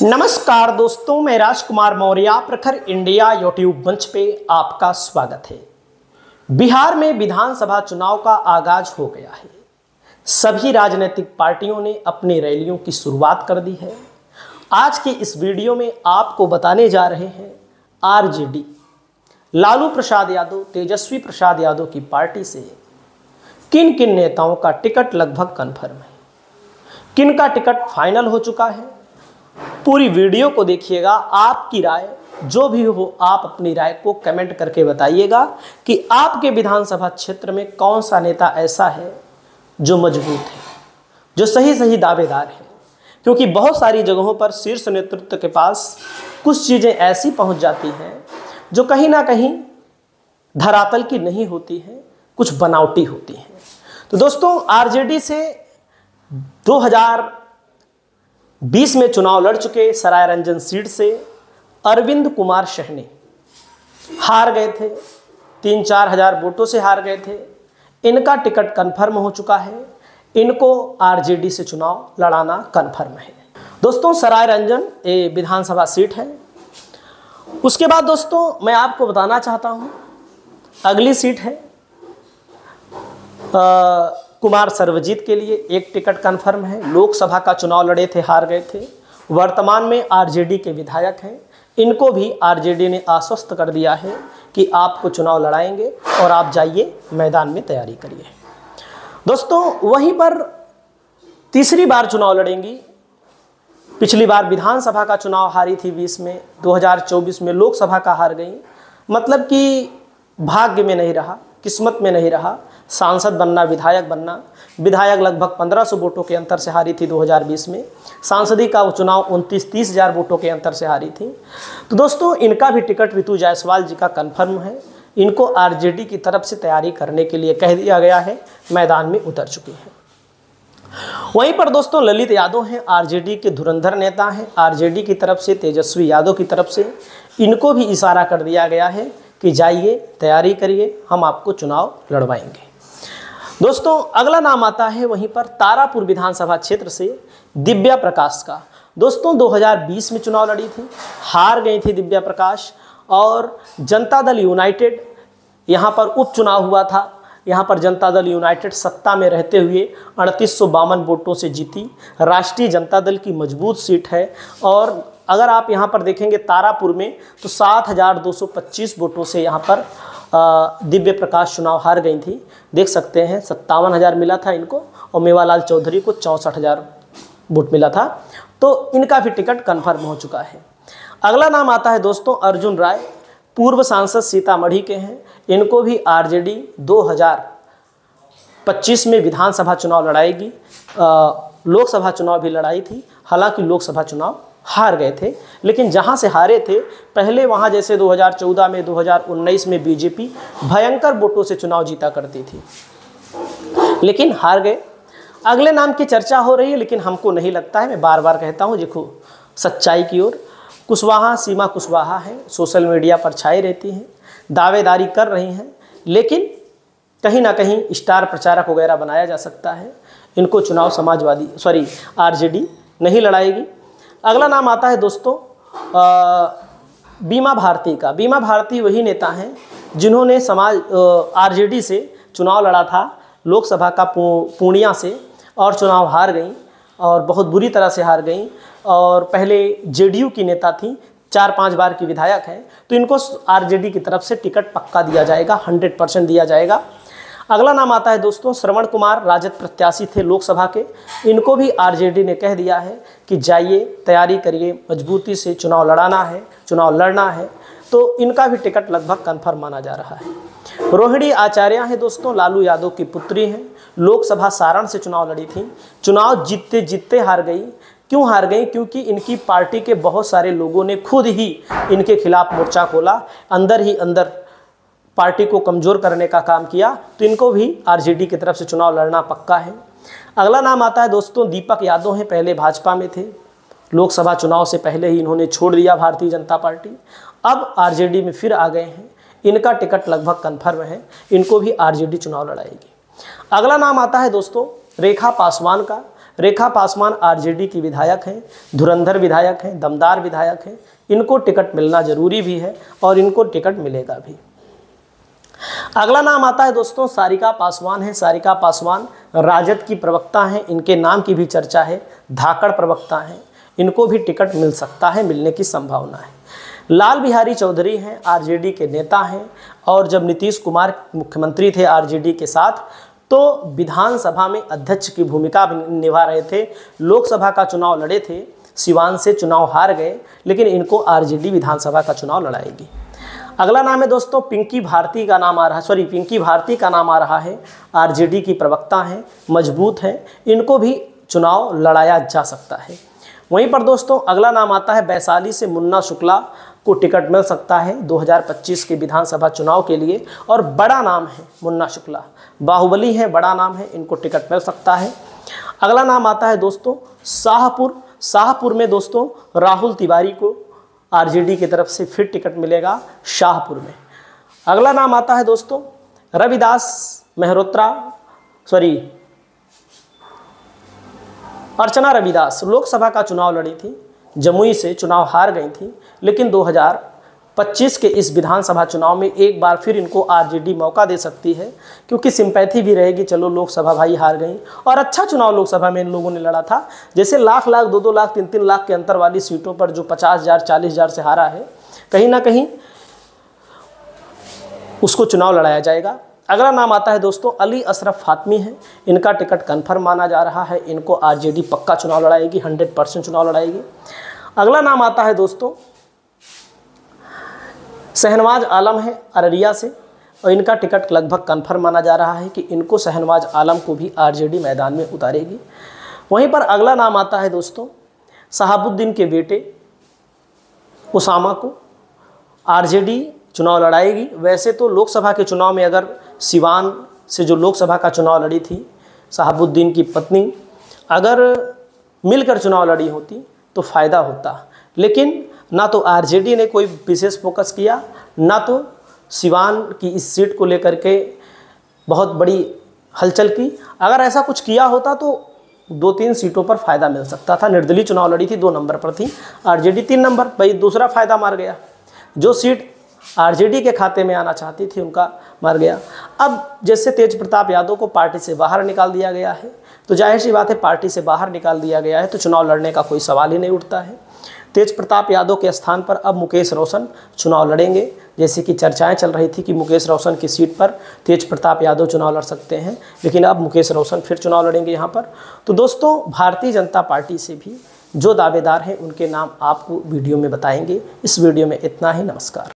नमस्कार दोस्तों, मैं राजकुमार मौर्य प्रखर इंडिया यूट्यूब मंच पे आपका स्वागत है। बिहार में विधानसभा चुनाव का आगाज हो गया है। सभी राजनीतिक पार्टियों ने अपनी रैलियों की शुरुआत कर दी है। आज के इस वीडियो में आपको बताने जा रहे हैं आरजेडी लालू प्रसाद यादव, तेजस्वी प्रसाद यादव की पार्टी से किन किन नेताओं का टिकट लगभग कन्फर्म है, किन का टिकट फाइनल हो चुका है। पूरी वीडियो को देखिएगा। आपकी राय जो भी हो, आप अपनी राय को कमेंट करके बताइएगा कि आपके विधानसभा क्षेत्र में कौन सा नेता ऐसा है जो मजबूत है, जो सही दावेदार है। क्योंकि बहुत सारी जगहों पर शीर्ष नेतृत्व के पास कुछ चीज़ें ऐसी पहुंच जाती हैं जो कहीं ना कहीं धरातल की नहीं होती हैं, कुछ बनावटी होती हैं। तो दोस्तों, आरजेडी से 2020 में चुनाव लड़ चुके सरायरंजन सीट से अरविंद कुमार सहनी हार गए थे, 3-4 हजार वोटों से हार गए थे। इनका टिकट कन्फर्म हो चुका है। इनको आरजेडी से चुनाव लड़ाना कन्फर्म है। दोस्तों, सरायरंजन ये विधानसभा सीट है। उसके बाद दोस्तों, मैं आपको बताना चाहता हूँ अगली सीट है कुमार सर्वजीत के लिए एक टिकट कन्फर्म है। लोकसभा का चुनाव लड़े थे, हार गए थे। वर्तमान में आरजेडी के विधायक हैं। इनको भी आरजेडी ने आश्वस्त कर दिया है कि आपको चुनाव लड़ाएंगे और आप जाइए मैदान में तैयारी करिए। दोस्तों, वहीं पर तीसरी बार चुनाव लड़ेंगी। पिछली बार विधानसभा का चुनाव हारी थी 20 में, 2024 में लोकसभा का हार गई। मतलब कि भाग्य में नहीं रहा, किस्मत में नहीं रहा। सांसद बनना, विधायक बनना। विधायक लगभग 1500 वोटों के अंतर से हारी थी 2020 में। सांसदी का चुनाव 29-30 हजार वोटों के अंतर से हारी थी। तो दोस्तों, इनका भी टिकट ऋतु जायसवाल जी का कन्फर्म है। इनको आरजेडी की तरफ से तैयारी करने के लिए कह दिया गया है, मैदान में उतर चुके हैं। वहीं पर दोस्तों, ललित यादव हैं, आरजेडी के धुरंधर नेता हैं। आरजेडी की तरफ से, तेजस्वी यादव की तरफ से इनको भी इशारा कर दिया गया है कि जाइए तैयारी करिए, हम आपको चुनाव लड़वाएंगे। दोस्तों, अगला नाम आता है वहीं पर तारापुर विधानसभा क्षेत्र से दिव्या प्रकाश का। दोस्तों, 2020 में चुनाव लड़ी थी, हार गई थी दिव्या प्रकाश। और जनता दल यूनाइटेड यहाँ पर उपचुनाव हुआ था। यहाँ पर जनता दल यूनाइटेड सत्ता में रहते हुए 3852 वोटों से जीती। राष्ट्रीय जनता दल की मजबूत सीट है। और अगर आप यहाँ पर देखेंगे तारापुर में, तो 7225 वोटों से यहाँ पर दिव्य प्रकाश चुनाव हार गई थी। देख सकते हैं 57,000 मिला था इनको और मेवालाल चौधरी को 64,000 वोट मिला था। तो इनका भी टिकट कन्फर्म हो चुका है। अगला नाम आता है दोस्तों अर्जुन राय, पूर्व सांसद सीतामढ़ी के हैं। इनको भी आरजेडी 2025 में विधानसभा चुनाव लड़ाएगी। लोकसभा चुनाव भी लड़ाई थी, हालांकि लोकसभा चुनाव हार गए थे। लेकिन जहां से हारे थे पहले, वहां जैसे 2014 में, 2019 में बीजेपी भयंकर वोटों से चुनाव जीता करती थी, लेकिन हार गए। अगले नाम की चर्चा हो रही है, लेकिन हमको नहीं लगता है, मैं बार बार कहता हूं, देखो सच्चाई की ओर। कुशवाहा, सीमा कुशवाहा है, सोशल मीडिया पर छाई रहती हैं, दावेदारी कर रही हैं, लेकिन कहीं ना कहीं स्टार प्रचारक वगैरह बनाया जा सकता है। इनको चुनाव आरजेडी नहीं लड़ाएगी। अगला नाम आता है दोस्तों बीमा भारती का। बीमा भारती वही नेता हैं जिन्होंने आरजेडी से चुनाव लड़ा था लोकसभा का पूर्णिया से, और चुनाव हार गई और बहुत बुरी तरह से हार गई। और पहले जेडीयू की नेता थी, 4-5 बार की विधायक हैं। तो इनको आरजेडी की तरफ से टिकट पक्का दिया जाएगा, 100% दिया जाएगा। अगला नाम आता है दोस्तों श्रवण कुमार, राजद प्रत्याशी थे लोकसभा के। इनको भी आरजेडी ने कह दिया है कि जाइए तैयारी करिए, मजबूती से चुनाव लड़ाना है, चुनाव लड़ना है। तो इनका भी टिकट लगभग कन्फर्म माना जा रहा है। रोहिणी आचार्य हैं दोस्तों, लालू यादव की पुत्री हैं। लोकसभा सारण से चुनाव लड़ी थी, चुनाव जीतते जीतते हार गई। क्यों हार गई? क्योंकि इनकी पार्टी के बहुत सारे लोगों ने खुद ही इनके खिलाफ मोर्चा खोला, अंदर ही अंदर पार्टी को कमज़ोर करने का काम किया। तो इनको भी आरजेडी की तरफ से चुनाव लड़ना पक्का है। अगला नाम आता है दोस्तों दीपक यादव हैं, पहले भाजपा में थे। लोकसभा चुनाव से पहले ही इन्होंने छोड़ दिया भारतीय जनता पार्टी, अब आरजेडी में फिर आ गए हैं। इनका टिकट लगभग कन्फर्म है, इनको भी आरजेडी चुनाव लड़ाएगी। अगला नाम आता है दोस्तों रेखा पासवान का। रेखा पासवान आरजेडी की विधायक हैं, धुरंधर विधायक हैं, दमदार विधायक हैं। इनको टिकट मिलना जरूरी भी है और इनको टिकट मिलेगा भी। अगला नाम आता है दोस्तों सारिका पासवान है। सारिका पासवान राजद की प्रवक्ता हैं, इनके नाम की भी चर्चा है, धाकड़ प्रवक्ता हैं। इनको भी टिकट मिल सकता है, मिलने की संभावना है। लाल बिहारी चौधरी हैं, आरजेडी के नेता हैं और जब नीतीश कुमार मुख्यमंत्री थे आरजेडी के साथ तो विधानसभा में अध्यक्ष की भूमिका निभा रहे थे। लोकसभा का चुनाव लड़े थे, सिवान से चुनाव हार गए, लेकिन इनको आरजेडी विधानसभा का चुनाव लड़ाएगी। अगला नाम है दोस्तों पिंकी भारती का नाम आ रहा है, पिंकी भारती का नाम आ रहा है। आरजेडी की प्रवक्ता हैं, मजबूत हैं, इनको भी चुनाव लड़ाया जा सकता है। वहीं पर दोस्तों अगला नाम आता है वैशाली से मुन्ना शुक्ला को टिकट मिल सकता है 2025 के विधानसभा चुनाव के लिए और बड़ा नाम है मुन्ना शुक्ला, बाहुबली है, बड़ा नाम है, इनको टिकट मिल सकता है। अगला नाम आता है दोस्तों शाहपुर। शाहपुर में दोस्तों राहुल तिवारी को आरजेडी की तरफ से फिर टिकट मिलेगा शाहपुर में। अगला नाम आता है दोस्तों रविदास मेहरोत्रा, अर्चना रविदास लोकसभा का चुनाव लड़ी थी, जमुई से चुनाव हार गई थी, लेकिन 2025 के इस विधानसभा चुनाव में एक बार फिर इनको आरजेडी मौका दे सकती है, क्योंकि सिंपैथी भी रहेगी, चलो लोकसभा भाई हार गई और अच्छा चुनाव लोकसभा में इन लोगों ने लड़ा था। जैसे लाख 2-2 लाख 3-3 लाख के अंतर वाली सीटों पर जो 50,000 40,000 से हारा है, कहीं ना कहीं उसको चुनाव लड़ाया जाएगा। अगला नाम आता है दोस्तों अली अशरफ फातमी है, इनका टिकट कन्फर्म माना जा रहा है, इनको आरजेडी पक्का चुनाव लड़ाएगी, 100% चुनाव लड़ाएगी। अगला नाम आता है दोस्तों शहनवाज आलम है अररिया से और इनका टिकट लगभग कन्फर्म माना जा रहा है कि इनको शहनवाज आलम को भी आरजेडी मैदान में उतारेगी। वहीं पर अगला नाम आता है दोस्तों शहाबुद्दीन के बेटे उसामा को आरजेडी चुनाव लड़ाएगी। वैसे तो लोकसभा के चुनाव में अगर सिवान से जो लोकसभा का चुनाव लड़ी थी शहाबुद्दीन की पत्नी, अगर मिलकर चुनाव लड़ी होती तो फ़ायदा होता, लेकिन ना तो आरजेडी ने कोई विशेष फोकस किया, ना तो सिवान की इस सीट को लेकर के बहुत बड़ी हलचल की। अगर ऐसा कुछ किया होता तो 2-3 सीटों पर फ़ायदा मिल सकता था। निर्दलीय चुनाव लड़ी थी, 2 नंबर पर थी, आरजेडी 3 नंबर, भाई दूसरा फ़ायदा मार गया। जो सीट आरजेडी के खाते में आना चाहती थी उनका मर गया। अब जैसे तेज प्रताप यादव को पार्टी से बाहर निकाल दिया गया है, तो जाहिर सी बात है पार्टी से बाहर निकाल दिया गया है तो चुनाव लड़ने का कोई सवाल ही नहीं उठता है। तेज प्रताप यादव के स्थान पर अब मुकेश रोशन चुनाव लड़ेंगे, जैसे कि चर्चाएं चल रही थी कि मुकेश रोशन की सीट पर तेज प्रताप यादव चुनाव लड़ सकते हैं, लेकिन अब मुकेश रोशन फिर चुनाव लड़ेंगे यहाँ पर। तो दोस्तों भारतीय जनता पार्टी से भी जो दावेदार हैं उनके नाम आपको वीडियो में बताएंगे। इस वीडियो में इतना ही, नमस्कार।